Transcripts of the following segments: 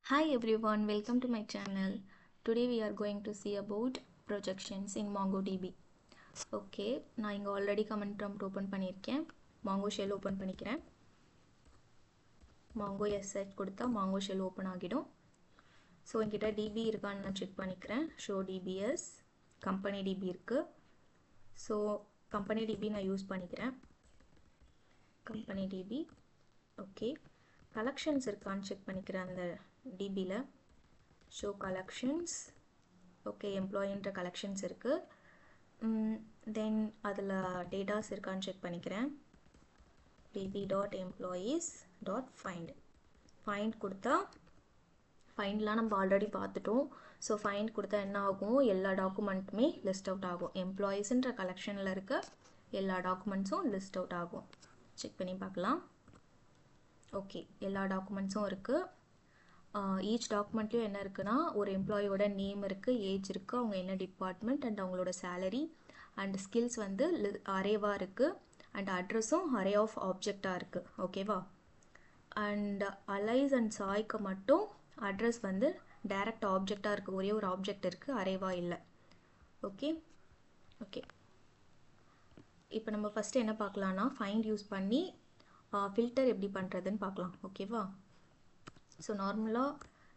Hi everyone, welcome to my channel. Today we are going to see about projections in MongoDB. Okay, நான் இங்க already comment prompt open பண்ணிருக்கேன். Mongo shell open பண்ணிக்கிறேன். Mongo sh கொடுத்தா Mongo shell open ஆகிடும். So என்கிட்ட DB இருக்கான்னு நான் check பண்ணிக்கிறேன். Show DBS, company DB இருக்கு. So company DB நான் யூஸ் பண்ணிக்கிறேன். Company DB, okay. Collections இருக்கான்னு செக் பண்ணிக்கிறேன் அந்த DBல. Show collections, okay, employee என்ற collections இருக்கு. Then அதில் datas இருக்கான்னு செக் பண்ணிக்கிறேன். db.employees.find find கொடுத்தா ஃபைண்ட்லாம் நம்ம ஆல்ரெடி பார்த்துட்டோம். ஸோ ஃபைண்ட் கொடுத்தா என்ன ஆகும், எல்லா டாக்குமெண்ட்டுமே லிஸ்ட் அவுட் ஆகும். எம்ப்ளாயீஸ்ன்ற கலெக்ஷனில் இருக்க எல்லா டாக்குமெண்ட்ஸும் லிஸ்ட் அவுட் ஆகும். செக் பண்ணி பார்க்கலாம். ஓகே, எல்லா டாக்குமெண்ட்ஸும் இருக்குது. ஈச் டாக்குமெண்ட்லேயும் என்ன இருக்குன்னா, ஒரு எம்ப்ளாயோட நேம் இருக்குது, ஏஜ் இருக்குது, அவங்க என்ன டிபார்ட்மெண்ட் அண்ட் அவங்களோட சேலரி அண்ட் ஸ்கில்ஸ் வந்து அரேவாக இருக்குது அண்ட் அட்ரஸும் அரே ஆஃப் ஆப்ஜெக்டாக இருக்குது. ஓகேவா? அண்ட் அலைஸ் அண்ட் சாய்க்கு மட்டும் அட்ரஸ் வந்து டைரக்ட் ஆப்ஜெக்டாக இருக்குது, ஒரே ஒரு ஆப்ஜெக்ட் இருக்குது, அரேவாக இல்லை. ஓகே ஓகே இப்போ நம்ம ஃபஸ்ட்டு என்ன பார்க்கலான்னா, ஃபைண்ட் யூஸ் பண்ணி ஃபில்டர் எப்படி பண்ணுறதுன்னு பார்க்கலாம். ஓகேவா? ஸோ நார்மலாக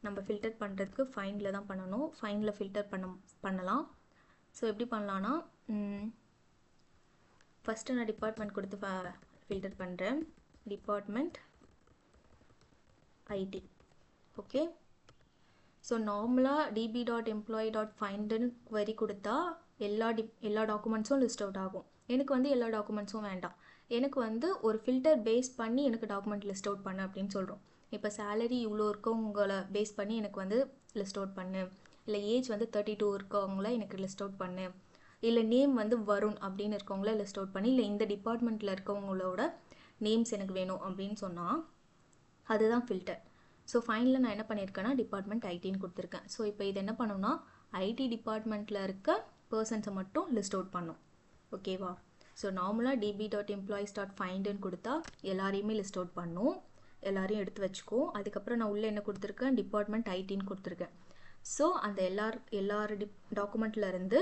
நம்ம ஃபில்டர் பண்ணுறதுக்கு ஃபைண்டில் தான் பண்ணணும். ஃபைண்டில் ஃபில்டர் பண்ணலாம். ஸோ எப்படி பண்ணலான்னா, ஃபஸ்ட்டு நான் டிபார்ட்மெண்ட் கொடுத்து ஃபில்டர் பண்ணுறேன். Department IT. ஓகே, ஸோ நார்மலாக db.employee.findன்னு query கொடுத்தா எல்லா டாக்குமெண்ட்ஸும் லிஸ்ட் அவுட் ஆகும். எனக்கு வந்து எல்லா டாக்குமெண்ட்ஸும் வேண்டாம். எனக்கு வந்து ஒரு ஃபில்டர் பேஸ் பண்ணி எனக்கு டாக்குமெண்ட் லிஸ்ட் அவுட் பண்ணு அப்படின்னு சொல்கிறோம். இப்போ சேலரி இவ்வளோ இருக்கவங்களை பேஸ் பண்ணி எனக்கு வந்து லிஸ்ட் அவுட் பண்ணு, இல்லை ஏஜ் வந்து 32 இருக்கவங்கள எனக்கு லிஸ்ட் அவுட் பண்ணு, இல்லை நேம் வந்து வருண் அப்படின்னு இருக்கவங்கள லிஸ்ட் அவுட் பண்ணி, இல்லை இந்த டிபார்ட்மெண்ட்டில் இருக்கவங்களோட நேம்ஸ் எனக்கு வேணும் அப்படின்னு சொன்னால் அதுதான் ஃபில்டர். ஸோ ஃபைனலில் நான் என்ன பண்ணியிருக்கேன்னா, டிபார்ட்மெண்ட் ஐடின்னு கொடுத்துருக்கேன். ஸோ இப்போ இது என்ன பண்ணணும்னா, ஐடி டிபார்ட்மெண்ட்டில் இருக்க பர்சன்ஸை மட்டும் லிஸ்ட் அவுட் பண்ணும். ஓகேவா? ஸோ நார்மலாக db.employees.findன்னு கொடுத்தா எல்லாரையுமே லிஸ்ட் அவுட் பண்ணும், எல்லாரையும் எடுத்து வச்சுக்கோ. அதுக்கப்புறம் நான் உள்ளே என்ன கொடுத்துருக்கேன், டிபார்ட்மெண்ட் ஐடின்னு கொடுத்துருக்கேன். ஸோ அந்த எல்லார் டாக்குமெண்ட்டில் இருந்து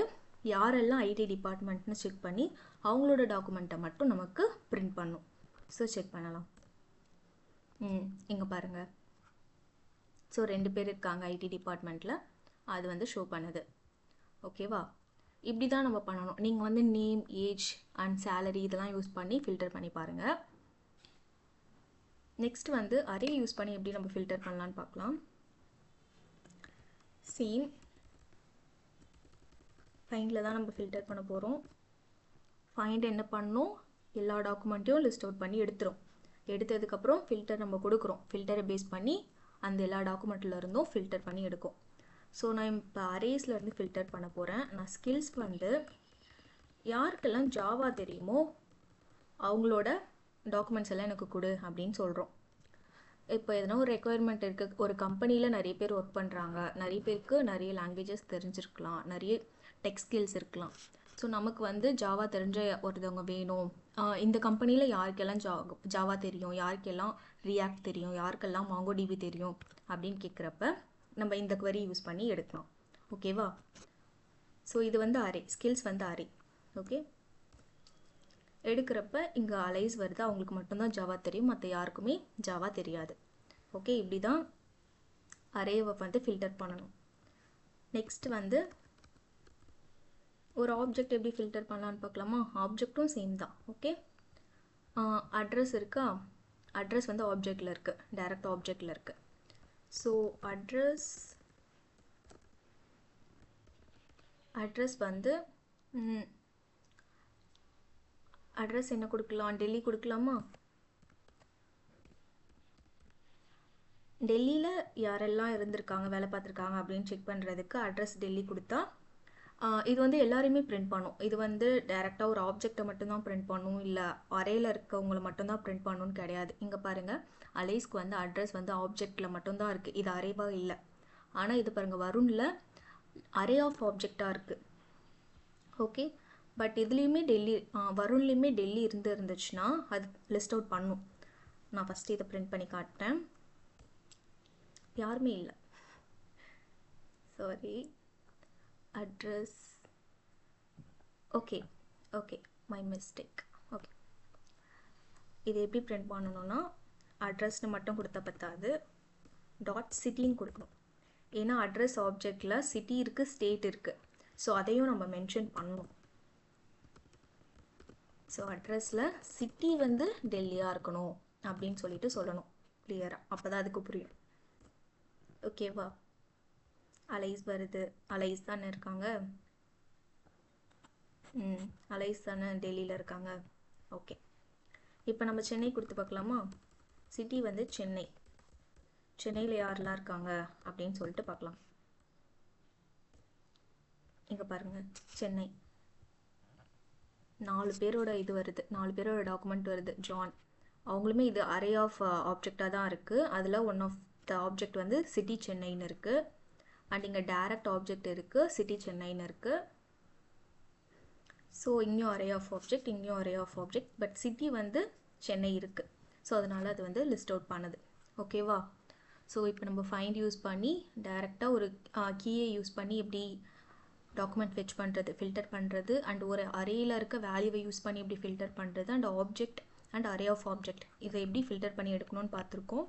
யாரெல்லாம் ஐடி டிபார்ட்மெண்ட்னு செக் பண்ணி அவங்களோட டாக்குமெண்ட்டை மட்டும் நமக்கு பிரிண்ட் பண்ணும். ஸோ செக் பண்ணலாம். இங்கே பாருங்கள். ஸோ 2 பேர் இருக்காங்க ஐடி டிபார்ட்மெண்ட்டில், அது வந்து ஷோ பண்ணுது. ஓகேவா? இப்படி தான் நம்ம பண்ணணும். நீங்கள் வந்து நேம், ஏஜ் அண்ட் சேலரி இதெல்லாம் யூஸ் பண்ணி ஃபில்டர் பண்ணி பாருங்கள். நெக்ஸ்ட் வந்து அரே யூஸ் பண்ணி எப்படி நம்ம ஃபில்டர் பண்ணலான்னு பார்க்கலாம். சேம் ஃபைண்டில் தான் நம்ம ஃபில்டர் பண்ண போகிறோம். ஃபைண்ட் என்ன பண்ணணும், எல்லா டாக்குமெண்ட்டையும் லிஸ்ட் அவுட் பண்ணி எடுத்துரும். எடுத்ததுக்கப்புறம் ஃபில்டர் நம்ம கொடுக்குறோம். ஃபில்டரை பேஸ் பண்ணி அந்த எல்லா டாக்குமெண்ட்டில் இருந்தும் ஃபில்டர் பண்ணி எடுக்கும். ஸோ நான் இப்போ அரேஸ்லேருந்து ஃபில்டர் பண்ண போகிறேன். நான் ஸ்கில்ஸ் வந்து யாருக்கெல்லாம் ஜாவா தெரியுமோ அவங்களோட டாக்குமெண்ட்ஸ் எல்லாம் எனக்கு கொடு அப்படின்னு சொல்கிறோம். இப்போ எதனா ஒரு ரெக்குயர்மெண்ட் இருக்குது, ஒரு கம்பெனியில் நிறைய பேர் ஒர்க் பண்ணுறாங்க, நிறைய பேருக்கு நிறைய லாங்குவேஜஸ் தெரிஞ்சிருக்கலாம், நிறைய டெக் ஸ்கில்ஸ் இருக்கலாம். ஸோ நமக்கு வந்து ஜாவா தெரிஞ்ச ஒருத்தவங்க வேணும். இந்த கம்பெனியில் யாருக்கெல்லாம் ஜாவா தெரியும், யாருக்கெல்லாம் ரியாக்ட் தெரியும், யாருக்கெல்லாம் MongoDB தெரியும் அப்படின்னு கேட்குறப்ப நம்ம இந்த query யூஸ் பண்ணி எடுக்கலாம். ஓகேவா? ஸோ இது வந்து அரே, ஸ்கில்ஸ் வந்து அரே. ஓகே, எடுக்கிறப்ப இங்கே அலைஸ் வருது, அவங்களுக்கு மட்டும்தான் ஜாவா தெரியும், மற்ற யாருக்குமே ஜாவா தெரியாது. ஓகே, இப்படி தான் அரேவை வந்து ஃபில்டர் பண்ணணும். நெக்ஸ்ட் வந்து ஒரு ஆப்ஜெக்ட் எப்படி ஃபில்டர் பண்ணலான்னு பார்க்கலாமா. ஆப்ஜெக்டும் சேம் தான். ஓகே, அட்ரஸ் இருக்கா, அட்ரஸ் வந்து ஆப்ஜெக்டில் இருக்குது, டைரக்ட் ஆப்ஜெக்டில் இருக்குது. ஸோ அட்ரஸ் வந்து அட்ரஸ் என்ன கொடுக்கலாம், டெல்லி கொடுக்கலாமா. டெல்லியில் யாரெல்லாம் இருந்திருக்காங்க, வேலை பார்த்துருக்காங்க அப்படின்னு செக் பண்ணுறதுக்கு அட்ரஸ் டெல்லி கொடுத்தா இது வந்து எல்லாரையுமே பிரிண்ட் பண்ணும். இது வந்து டைரெக்டாக ஒரு ஆப்ஜெக்டை மட்டும்தான் பிரிண்ட் பண்ணும், இல்லை அரேயில் இருக்கவங்களை மட்டும்தான் பிரிண்ட் பண்ணணும்னு கிடையாது. இங்கே பாருங்கள், அலைஸ்க்கு வந்து அட்ரஸ் வந்து ஆப்ஜெக்டில் மட்டும்தான் இருக்குது, இது அரேவாக இல்லை. ஆனால் இது பாருங்கள், வருணில் அரே ஆஃப் ஆப்ஜெக்டாக இருக்குது. ஓகே, பட் இதுலேயுமே டெல்லி, வருண்லேயுமே டெல்லி இருந்துச்சுன்னா அது லிஸ்ட் அவுட் பண்ணும். நான் ஃபஸ்ட்டு இதை பிரிண்ட் பண்ணி காட்டுறேன். யாருமே இல்லை, sorry. Address, okay okay, my mistake. Okay, இது எப்படி பிரிண்ட் பண்ணணும்னா அட்ரஸ்னு மட்டும் கொடுத்தா பத்தாது, டாட் சிட்டின்னு கொடுக்கணும். ஏன்னா அட்ரஸ் ஆப்ஜெக்டில் சிட்டி இருக்குது, ஸ்டேட் இருக்குது. ஸோ அதையும் நம்ம மென்ஷன் பண்ணணும். ஸோ அட்ரஸில் சிட்டி வந்து டெல்லியாக இருக்கணும் அப்படின்னு சொல்லிட்டு சொல்லணும் கிளியராக, அப்போ தான் அதுக்கு புரியும். ஓகேவா? அலைஸ் வருது, அலைஸ் தானே இருக்காங்க. அலைஸ் தானே டெல்லியில் இருக்காங்க. ஓகே, இப்போ நம்ம சென்னை கொடுத்து பார்க்கலாமா? சிட்டி வந்து சென்னை, சென்னையில் யாரெல்லாம் இருக்காங்க அப்படின்னு சொல்லிட்டு பார்க்கலாம். இங்கே பாருங்கள், சென்னை 4 பேரோட இது வருது, 4 பேரோட டாக்குமெண்ட் வருது. ஜான், அவங்களுமே இது அரே ஆஃப் ஆப்ஜெக்டாக தான் இருக்குது. அதில் ஒன் ஆஃப் த ஆப்ஜெக்ட் வந்து சிட்டி சென்னைன்னு இருக்குது. அண்ட் இங்கே டைரக்ட் ஆப்ஜெக்ட் இருக்குது, சிட்டி சென்னைன்னு இருக்குது. ஸோ இங்கேயும் அரே ஆஃப் ஆப்ஜெக்ட், இங்கேயும் array of object, but city வந்து சென்னை இருக்குது. ஸோ அதனால் அது வந்து லிஸ்ட் அவுட் பண்ணுது. ஓகேவா? ஸோ இப்போ நம்ம ஃபைண்ட் யூஸ் பண்ணி டைரெக்டாக ஒரு கீயை யூஸ் பண்ணி எப்படி டாக்குமெண்ட் ஃபெச் பண்ணுறது, ஃபில்டர் பண்ணுறது, அண்ட் ஒரு அரேயில் இருக்க வேல்யூவை யூஸ் பண்ணி எப்படி ஃபில்டர் பண்ணுறது, and object and array of object இதை எப்படி ஃபில்டர் பண்ணி எடுக்கணும்னு பார்த்துருக்கோம்.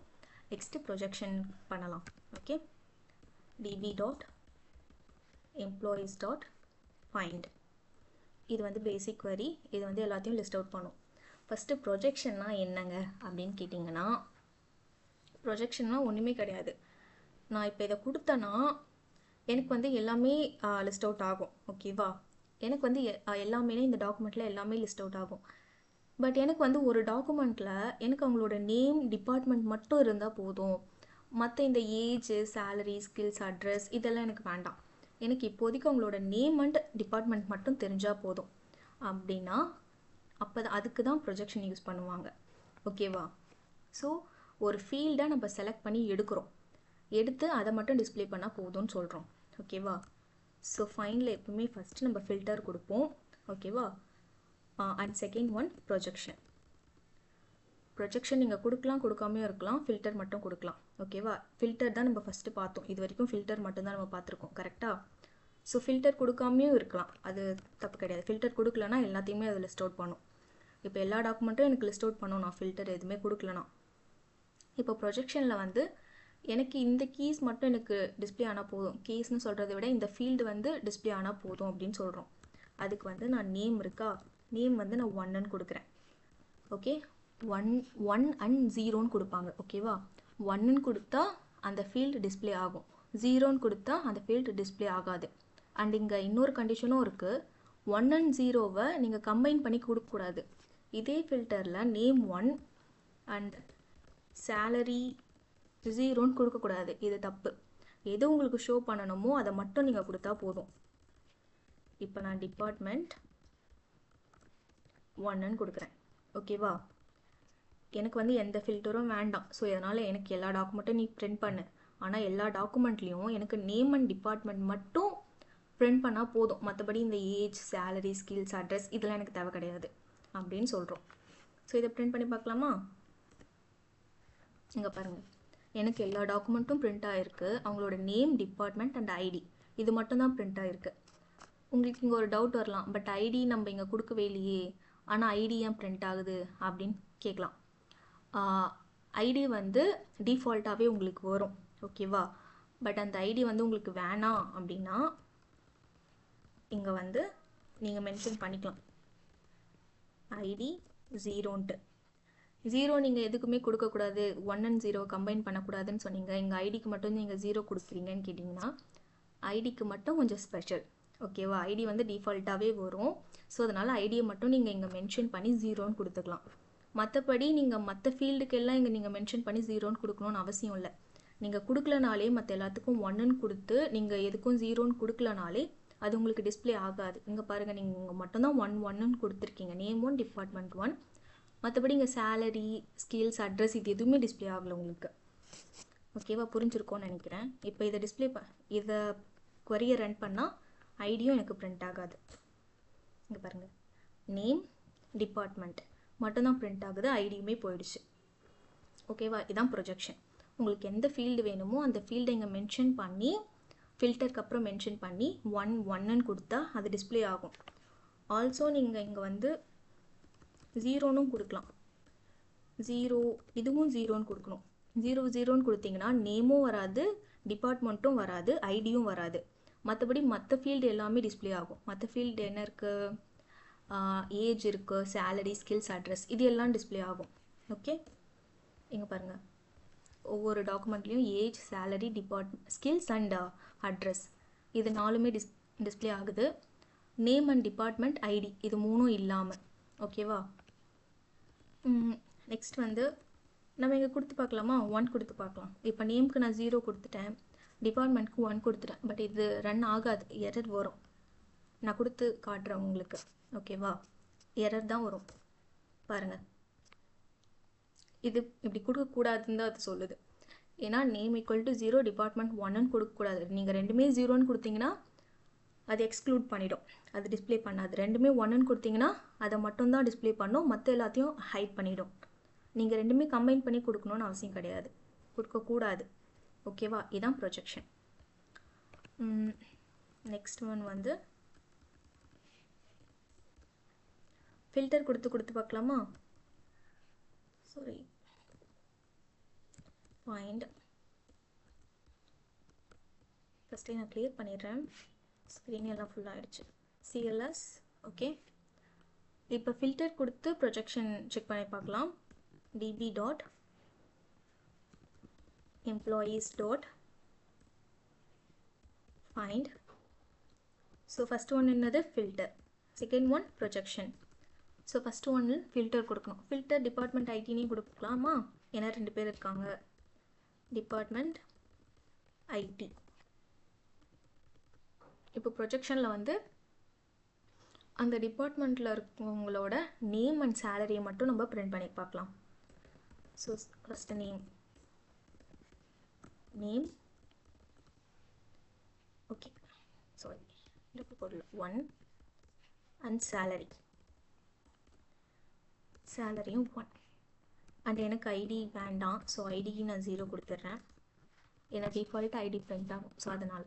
நெக்ஸ்ட்டு ப்ரொஜெக்ஷன் பண்ணலாம். ஓகே, db.employees.find இது வந்து பேசிக் query. இது வந்து எல்லாத்தையும் லிஸ்ட் அவுட் பண்ணும். ஃபஸ்ட்டு ப்ரொஜெக்ஷன்னா என்னங்க அப்படின்னு கேட்டிங்கன்னா, ப்ரொஜெக்ஷன்னா ஒன்றுமே கிடையாது. நான் இப்போ இதை கொடுத்தேன்னா எனக்கு வந்து எல்லாமே லிஸ்ட் அவுட் ஆகும். ஓகேவா? எனக்கு வந்து எல்லாமே இந்த டாக்குமெண்ட்டில் எல்லாமே லிஸ்ட் அவுட் ஆகும். பட் எனக்கு வந்து ஒரு டாக்குமெண்ட்டில் எனக்கு அவங்களோட நேம், டிபார்ட்மெண்ட் மட்டும் இருந்தால் போதும். மற்ற இந்த ஏஜ், சேலரி, ஸ்கில்ஸ், அட்ரஸ் இதெல்லாம் எனக்கு வேண்டாம். எனக்கு இப்போதைக்கு அவங்களோட நேம் அண்ட் டிபார்ட்மெண்ட் மட்டும் தெரிஞ்சால் போதும் அப்படின்னா அப்போ அதுக்கு தான் ப்ரொஜெக்ஷன் யூஸ் பண்ணுவாங்க. ஓகேவா? ஸோ ஒரு ஃபீல்டை நம்ம செலக்ட் பண்ணி எடுத்து அதை மட்டும் டிஸ்பிளே பண்ணால் போதும்னு சொல்கிறோம். ஓகேவா? ஸோ ஃபைனில் எப்பவுமே ஃபஸ்ட்டு நம்ம ஃபில்டர் கொடுப்போம். ஓகேவா? And second one projection. Projection நீங்கள் கொடுக்காமையும் இருக்கலாம், ஃபில்டர் மட்டும் கொடுக்கலாம். ஓகேவா? ஃபில்டர் தான் நம்ம ஃபஸ்ட்டு பார்த்தோம். இது வரைக்கும் ஃபில்டர் மட்டும்தான் நம்ம பார்த்துருக்கோம். கரெக்டாக? ஸோ ஃபில்டர் கொடுக்காமையும் இருக்கலாம், அது தப்பு கிடையாது. ஃபில்டர் கொடுக்கலனா எல்லாத்தையுமே அதை லிஸ்ட் அவுட் பண்ணும். இப்போ எல்லா டாக்குமெண்ட்டும் எனக்கு லிஸ்ட் அவுட் பண்ணணும், நான் ஃபில்டர் எதுவுமே கொடுக்கலனா. இப்போ ப்ரொஜெக்ஷனில் வந்து எனக்கு இந்த கீஸ் மட்டும் எனக்கு டிஸ்பிளே ஆனால் போதும். கீஸ்னு சொல்கிறத விட இந்த ஃபீல்டு வந்து டிஸ்பிளே ஆனால் போதும் அப்படின்னு சொல்கிறோம். அதுக்கு வந்து நான் நேம் இருக்கா, நேம் வந்து நான் 1ன்னு கொடுக்குறேன். ஓகே, 1 அண்ட் 0ன்னு கொடுப்பாங்க. ஓகேவா? 1ன்னு கொடுத்தா அந்த ஃபீல்டு டிஸ்பிளே ஆகும், 0ன்னு கொடுத்தா அந்த ஃபீல்டு டிஸ்பிளே ஆகாது. அண்ட் இங்கே இன்னொரு கண்டிஷனும் இருக்குது. 1 அண்ட் 0வை நீங்கள் கம்பைன் பண்ணி கொடுக்கக்கூடாது. இதே ஃபில்டரில் நேம் 1 அண்ட் சேலரி 0ன்னு கொடுக்கக்கூடாது. இது தப்பு. எது உங்களுக்கு ஷோ பண்ணணுமோ அதை மட்டும் நீங்கள் கொடுத்தா போதும். இப்போ நான் டிபார்ட்மெண்ட் 1ன்னு கொடுக்குறேன். ஓகேவா? எனக்கு வந்து எந்த ஃபில்டரும் வேண்டாம். ஸோ இதனால் எனக்கு எல்லா டாக்குமெண்ட்டும் நீ பிரிண்ட் பண்ணு, ஆனால் எல்லா டாக்குமெண்ட்லேயும் எனக்கு நேம் அண்ட் டிபார்ட்மெண்ட் மட்டும் பிரிண்ட் பண்ணால் போதும். மற்றபடி இந்த ஏஜ், சேலரி, ஸ்கில்ஸ், அட்ரஸ் இதெல்லாம் எனக்கு தேவை கிடையாது அப்படின்னு சொல்கிறோம். ஸோ இதை பிரிண்ட் பண்ணி பார்க்கலாமா? இங்கே பாருங்கள், எனக்கு எல்லா டாக்குமெண்ட்டும் பிரிண்ட் ஆகிருக்கு. அவங்களோட நேம், டிபார்ட்மெண்ட் அண்ட் ஐடி இது மட்டும் தான் பிரிண்ட் ஆகிருக்கு. உங்களுக்கு இங்கே ஒரு டவுட் வரலாம், பட் ஐடி நம்ம இங்கே கொடுக்கவே இல்லையே, ஆனால் ஐடி ஏன் பிரிண்ட் ஆகுது அப்படின்னு கேட்கலாம். ஐடி வந்து டிஃபால்ட்டாகவே உங்களுக்கு வரும். ஓகேவா? பட் அந்த ஐடி வந்து உங்களுக்கு வேணாம் அப்படின்னா இங்கே வந்து நீங்கள் மென்ஷன் பண்ணிக்கலாம் ஐடி 0ன்ட்டு. 0 நீங்கள் எதுக்குமே கொடுக்கக்கூடாது, 1 அண்ட் 0 கம்பைன் பண்ணக்கூடாதுன்னு சொன்னீங்க. எங்கள் ஐடிக்கு மட்டும் நீங்கள் 0 கொடுக்குறீங்கன்னு கேட்டிங்கன்னா ஐடிக்கு மட்டும் கொஞ்சம் ஸ்பெஷல். ஓகேவா? ஐடி வந்து டிஃபால்ட்டாகவே வரும். ஸோ அதனால் ஐடியை மட்டும் நீங்கள் இங்கே மென்ஷன் பண்ணி 0ன்னு கொடுத்துக்கலாம். மற்றபடி நீங்கள் மற்ற ஃபீல்டுக்கெல்லாம் இங்கே நீங்கள் மென்ஷன் பண்ணி 0ன்னு கொடுக்கணும்னு அவசியம் இல்லை. நீங்கள் கொடுக்கலனாலே மற்ற எல்லாத்துக்கும் 1ன்னு கொடுத்து நீங்கள் எதுக்கும் 0ன்னு கொடுக்கலனாலே அது உங்களுக்கு டிஸ்பிளே ஆகாது. இங்கே பாருங்கள், நீங்கள் இங்கே மட்டும்தான் 1ன்னு கொடுத்துருக்கீங்க, நேம் 1, டிபார்ட்மெண்ட் 1. மற்றபடி இங்கே சேலரி, ஸ்கில்ஸ், அட்ரஸ் இது எதுவுமே டிஸ்பிளே ஆகலை உங்களுக்கு. ஓகேவா? புரிஞ்சிருக்கோன்னு நினைக்கிறேன். இப்போ இதை இதை query ரன் பண்ணால் ஐடியும் எனக்கு பிரிண்ட் ஆகாது. இங்கே பாருங்கள், நேம், டிபார்ட்மெண்ட் மட்டும்தான் பிரிண்ட் ஆகுது, ஐடியுமே போயிடுச்சு. ஓகேவா? இதுதான் ப்ரொஜெக்ஷன். உங்களுக்கு எந்த ஃபீல்டு வேணுமோ அந்த ஃபீல்டை இங்கே மென்ஷன் பண்ணி ஃபில்டருக்கு அப்புறம் மென்ஷன் பண்ணி 1 கொடுத்தா அது டிஸ்பிளே ஆகும். ஆல்சோ நீங்கள் இங்கே வந்து 0ன்னு கொடுக்கலாம். 0 இதுவும் 0ன்னு கொடுக்கணும். 0 கொடுத்தீங்கன்னா நேமும் வராது, டிபார்ட்மெண்ட்டும் வராது, ஐடியும் வராது. மற்றபடி மற்ற ஃபீல்டு எல்லாமே டிஸ்பிளே ஆகும். மற்ற ஃபீல்டு என்ன இருக்குது, ஏஜ் இருக்குது, சேலரி, ஸ்கில்ஸ், அட்ரஸ், இது எல்லாம் டிஸ்பிளே ஆகும். ஓகே, இங்கே பாருங்கள், ஒவ்வொரு டாக்குமெண்ட்லேயும் age, salary, skills and address இது 4மே டிஸ்பிளே ஆகுது. நேம் அண்ட் டிபார்ட்மெண்ட், ஐடி இது 3ம் இல்லாமல். ஓகேவா? நெக்ஸ்ட் வந்து நம்ம இங்கே கொடுத்து பார்க்கலாமா? 1 கொடுத்து பார்க்கலாம். இப்போ நேமுக்கு நான் 0 கொடுத்துட்டேன், டிபார்ட்மெண்ட்க்கு 1 கொடுத்துட்டேன். பட் இது ரன் ஆகாது, எரர் வரும். நான் கொடுத்து காட்டுறேன் உங்களுக்கு. ஓகேவா? எரர் தான் வரும் பாருங்கள். இது இப்படி கொடுக்கக்கூடாதுன்னு தான் அது சொல்லுது. ஏன்னா நேம் ஈக்குவல் டு 0, டிபார்ட்மெண்ட் 1ன்னு கொடுக்கக்கூடாது. நீங்கள் ரெண்டுமே 0ன்னு கொடுத்தீங்கன்னா அது எக்ஸ்க்ளூட் பண்ணிடும், அது டிஸ்பிளே பண்ணாது. ரெண்டுமே 1ன்னு கொடுத்தீங்கன்னா அதை மட்டும்தான் டிஸ்பிளே பண்ணும், மற்ற எல்லாத்தையும் ஹைட் பண்ணிடும். நீங்கள் ரெண்டுமே கம்பைன் பண்ணி கொடுக்கணுன்னு அவசியம் கிடையாது, கொடுக்கக்கூடாது. ஓகேவா? இதுதான் ப்ரொஜெக்ஷன். நெக்ஸ்ட் ஒன் வந்து ஃபில்டர் கொடுத்து பார்க்கலாமா? சாரி, ஃபைண்ட் ஃபஸ்ட்டே நான் கிளியர் பண்ணிடுறேன், ஸ்க்ரீன் எல்லாம் ஃபுல் ஆகிடுச்சு. CLS. ஓகே, இப்போ ஃபில்டர் கொடுத்து ப்ரொஜெக்ஷன் செக் பண்ணி பார்க்கலாம். db.employees.find. ஸோ ஃபஸ்ட் ஒன் என்னது? Filter. Second one projection. So first ஒன்று ஃபில்டர் கொடுக்கணும். ஃபில்டர் டிபார்ட்மெண்ட் ஐடினையும் கொடுக்கலாமா? ஏன்னா 2 பேர் இருக்காங்க. Department ID. இப்போ ப்ரொஜெக்ஷனில் வந்து அந்த டிபார்ட்மெண்ட்டில் இருக்கவங்களோட நேம் அண்ட் சேலரியை மட்டும் நம்ம பிரிண்ட் பண்ணி பார்க்கலாம். So first name okay, sorry, பொருள் 1 அண்ட் சேலரியும் 1. அண்ட் எனக்கு ஐடி வேண்டாம், ஸோ ஐடிக்கு நான் 0 கொடுத்துட்றேன். எனக்கு டிஃபால்ட் ஐடி பிரிண்ட் ஆகும். ஸோ அதனால்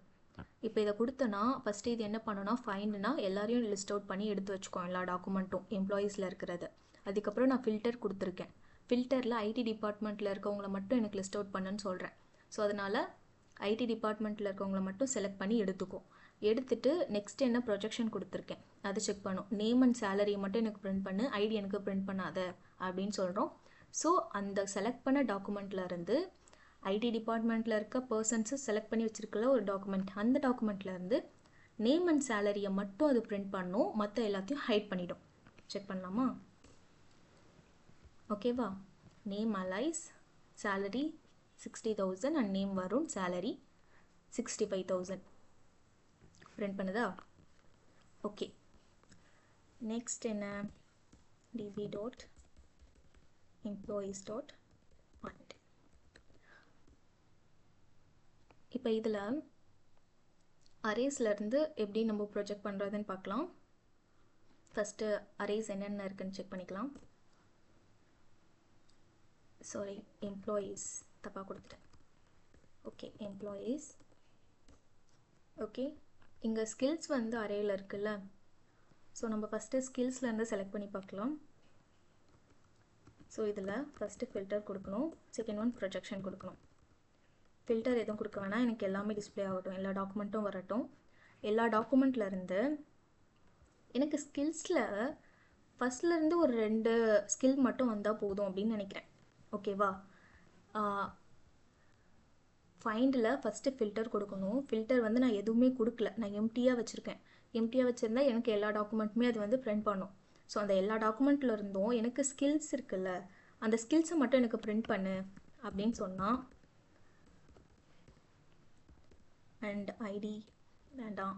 இப்போ இதை கொடுத்தனா ஃபஸ்ட்டு இது என்ன பண்ணணும்னா, ஃபைண்டுனா எல்லாரையும் லிஸ்ட் அவுட் பண்ணி எடுத்து வச்சுக்கோ, எல்லா டாக்குமெண்ட்டும் எம்ப்ளாயீஸில் இருக்கிறது. அதுக்கப்புறம் நான் ஃபில்டர் கொடுத்துருக்கேன். ஃபில்டரில் ஐடி டிபார்ட்மெண்ட்டில் இருக்கவங்கள மட்டும் எனக்கு லிஸ்ட் அவுட் பண்ணுன்னு சொல்கிறேன். ஸோ அதனால் ஐடி டிபார்ட்மெண்ட்டில் இருக்கவங்கள மட்டும் செலக்ட் பண்ணி எடுத்துக்கோ. எடுத்துகிட்டு நெக்ஸ்ட் என்ன ப்ரொஜெக்ஷன் கொடுத்துருக்கேன் அதை செக் பண்ணும். நேம் அண்ட் சேலரியை மட்டும் எனக்கு பிரிண்ட் பண்ணு, ஐடி எனக்கு பிரிண்ட் பண்ணாத அப்படின்னு சொல்கிறோம். ஸோ அந்த செலக்ட் பண்ண டாக்குமெண்ட்டில் இருந்து ஐடி டிபார்ட்மெண்ட்டில் இருக்க பர்சன்ஸை செலக்ட் பண்ணி வச்சுருக்கல ஒரு டாக்குமெண்ட், அந்த டாக்குமெண்ட்டில் இருந்து நேம் அண்ட் சேலரியை மட்டும் அது பிரிண்ட் பண்ணும், மற்ற எல்லாத்தையும் ஹைட் பண்ணிடும். செக் பண்ணலாமா? ஓகேவா? Name alias, salary 60,000 and name வரும், சேலரி 65,000 பிரிண்ட் பண்ணுதா? ஓகே, நெக்ஸ்ட் என்ன? db.employees.find. இப்போ இதில் அரேஸ்லேருந்து எப்படி நம்ம ப்ரொஜெக்ட் பண்ணுறதுன்னு பார்க்கலாம். ஃபஸ்ட்டு அரேஸ் என்னென்ன இருக்குன்னு செக் பண்ணிக்கலாம். சாரி, எம்ப்ளாயீஸ் தப்பாக கொடுத்துட்டேன். Okay, employees. ஓகே, இங்கே ஸ்கில்ஸ் வந்து அரேயில் இருக்குல்ல, ஸோ நம்ம ஃபஸ்ட்டு ஸ்கில்ஸ்லேருந்து செலக்ட் பண்ணி பார்க்கலாம். ஸோ இதில் ஃபஸ்ட்டு ஃபில்டர் கொடுக்கணும், செகண்ட் ஒன் ப்ரொஜெக்ஷன் கொடுக்கணும். ஃபில்டர் எதுவும் கொடுக்க வேணாம், எனக்கு எல்லாமே டிஸ்பிளே ஆகட்டும், எல்லா டாக்குமெண்ட்டும் வரட்டும். எல்லா டாக்குமெண்ட்லேருந்து எனக்கு ஸ்கில்ஸில் ஃபஸ்ட்லேருந்து ஒரு 2 ஸ்கில் மட்டும் வந்தால் போதும் அப்படின்னு நினைக்கிறேன். ஓகேவா? ஃபைண்டில் ஃபஸ்ட்டு ஃபில்டர் கொடுக்கணும். ஃபில்டர் வந்து நான் எதுவுமே கொடுக்கல, நான் எம்டியாக வச்சுருக்கேன். எம்டியாக வச்சுருந்தா எனக்கு எல்லா டாக்குமெண்ட்டுமே அது வந்து பிரிண்ட் பண்ணும். ஸோ அந்த எல்லா டாக்குமெண்ட்டில் இருந்தும் எனக்கு ஸ்கில்ஸ் இருக்குல்ல, அந்த ஸ்கில்ஸை மட்டும் எனக்கு பிரிண்ட் பண்ணு அப்படின்னு சொன்னால், அண்ட் ஐடி வேண்டாம்,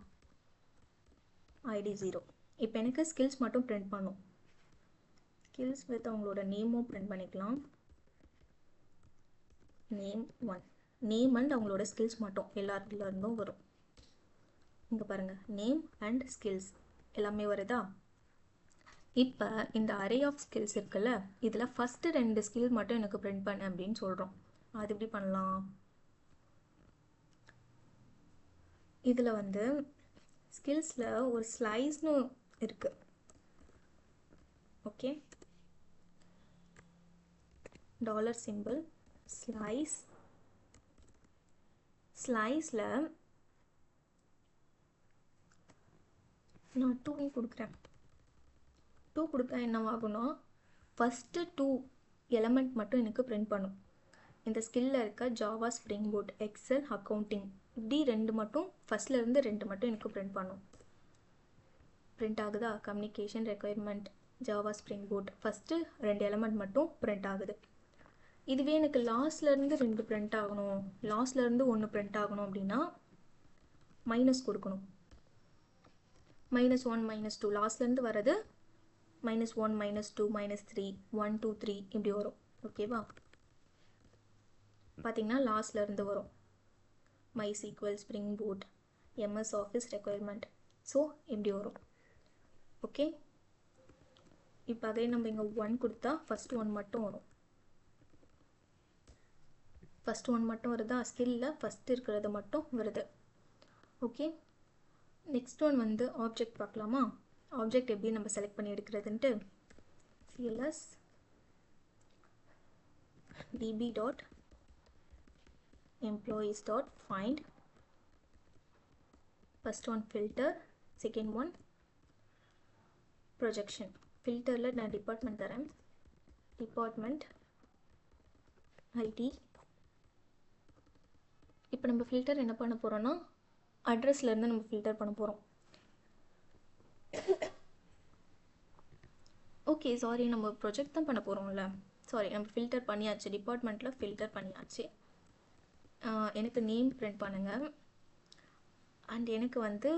ஐடி 0. இப்போ எனக்கு ஸ்கில்ஸ் மட்டும் பிரிண்ட் பண்ணும். ஸ்கில்ஸ் வித் அவங்களோட நேமும் பிரிண்ட் பண்ணிக்கலாம். நேம் 1, நேம் அண்ட் அவங்களோட ஸ்கில்ஸ் மட்டும் எல்லாத்துல இருந்தும் வரும். இங்கே பாருங்கள், நேம் அண்ட் ஸ்கில்ஸ் எல்லாமே வருதா? இப்போ இந்த அரே ஆஃப் ஸ்கில்ஸ் இருக்குல்ல, இதில் ஃபஸ்ட்டு 2 ஸ்கில் மட்டும் எனக்கு பிரிண்ட் பண்ணு அப்படின்னு சொல்கிறோம். அது எப்படி பண்ணலாம்? இதில் வந்து ஸ்கில்ஸில் ஒரு ஸ்லைஸ்னு இருக்குது. Okay, dollar simple slice. ஸ்லைஸில் நான் 2 கொடுக்குறேன். 2 கொடுத்தா என்னவாகும்னா ஃபஸ்ட்டு 2 எலமெண்ட் மட்டும் எனக்கு பிரிண்ட் பண்ணும். இந்த ஸ்கில்லில் இருக்க Java, Spring Boot, Excel, accounting இப்படி 2 மட்டும் ஃபஸ்ட்லேருந்து 2 மட்டும் எனக்கு பிரிண்ட் பண்ணும். பிரிண்ட் ஆகுதா? Communication requirement, Java, Spring boot first 2 element மட்டும் பிரிண்ட் ஆகுது. இதுவே எனக்கு லாஸ்ட்லேருந்து 2 பிரிண்ட் ஆகணும், லாஸ்ட்லேருந்து 1 பிரிண்ட் ஆகணும் அப்படின்னா மைனஸ் கொடுக்கணும். -1 -2 லாஸ்ட்லேருந்து வர்றது -1 -2 -3 1 2 3 இப்படி வரும். ஓகேவா? பார்த்தீங்கன்னா லாஸ்ட்லேருந்து வரும் MySQL, spring boot, MS office requirement. So இப்படி வரும். ஓகே, இப்போ அதே நம்ம இங்கே 1 கொடுத்தா ஃபஸ்ட் 1 மட்டும் வரும். ஃபஸ்ட் 1 மட்டும் வருதா? ஸ்கில்லில் ஃபஸ்ட்டு இருக்கிறது மட்டும் வருது. ஓகே, நெக்ஸ்ட் ஒன் வந்து ஆப்ஜெக்ட் பார்க்கலாமா? ஆப்ஜெக்ட் எப்படி நம்ம செலக்ட் பண்ணி எடுக்கிறதுன்ட்டு CLS db.employees.find. First one filter, second one projection. ஃபில்டரில் நான் டிபார்ட்மெண்ட் தரேன், டிபார்ட்மெண்ட் ஐடி. இப்போ நம்ம ஃபில்டர் என்ன பண்ண போகிறோன்னா அட்ரஸ்லேருந்து நம்ம ஃபில்டர் பண்ண போகிறோம். ஓகே, சாரி, நம்ம ப்ரொஜெக்ட் தான் பண்ண போகிறோம்ல. சாரி, நம்ம ஃபில்டர் பண்ணியாச்சு, டிபார்ட்மெண்ட்டில் ஃபில்டர் பண்ணியாச்சு. எனக்கு நேம் பிரிண்ட் பண்ணுங்கள். அண்ட் எனக்கு வந்து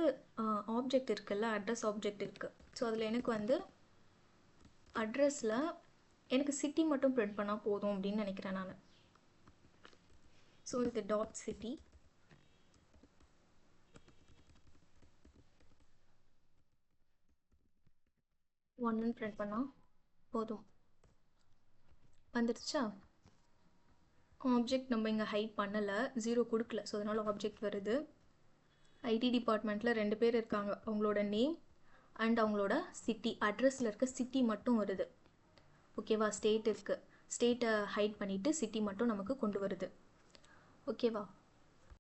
ஆப்ஜெக்ட் இருக்குல்ல, அட்ரஸ் ஆப்ஜெக்ட் இருக்குது. ஸோ அதில் எனக்கு வந்து அட்ரஸில் எனக்கு சிட்டி மட்டும் பிரிண்ட் பண்ணால் போதும் அப்படின்னு நினைக்கிறேன் நான். ஸோ இது .city. ஒன்னு பிரிண்ட் பண்ணால் போதும். வந்துடுச்சா? ஆப்ஜெக்ட் நம்ம இங்கே ஹைட் பண்ணலை, 0 கொடுக்கல. ஸோ அதனால் ஆப்ஜெக்ட் வருது. ஐடி டிபார்ட்மெண்ட்டில் 2 பேர் இருக்காங்க, அவங்களோட நேம் அண்ட் அவங்களோட சிட்டி, அட்ரஸில் இருக்க சிட்டி மட்டும் வருது. ஓகேவா? ஸ்டேட் இருக்குது, ஸ்டேட்டை ஹைட் பண்ணிவிட்டு சிட்டி மட்டும் நமக்கு கொண்டு வருது. ஓகேவா?